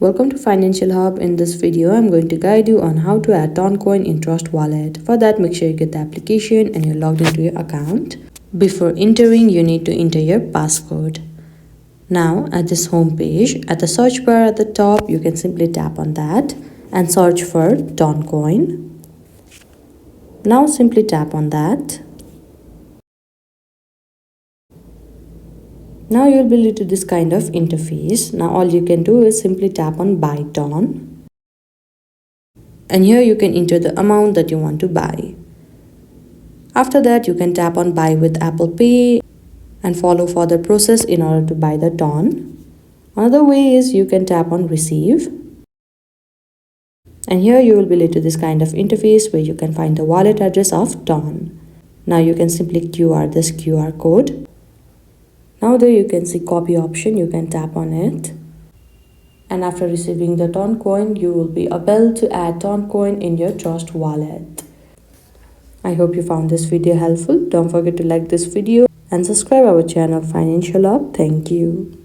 Welcome to Financial Hub. In this video, I'm going to guide you on how to add Toncoin in Trust Wallet. For that, make sure you get the application and you're logged into your account. Before entering, you need to enter your passcode. Now, at this home page, at the search bar at the top, you can simply tap on that and search for Toncoin. Now, simply tap on that. Now you'll be led to this kind of interface. Now all you can do is simply tap on buy Ton. And here you can enter the amount that you want to buy. After that, you can tap on buy with Apple Pay and follow further process in order to buy the Ton. Another way is you can tap on receive. And here you will be led to this kind of interface where you can find the wallet address of Ton. Now you can simply QR this QR code. Now there you can see copy option, you can tap on it. And after receiving the Toncoin, you will be able to add Toncoin in your Trust Wallet. I hope you found this video helpful. Don't forget to like this video and subscribe our channel Financial Hub. Thank you.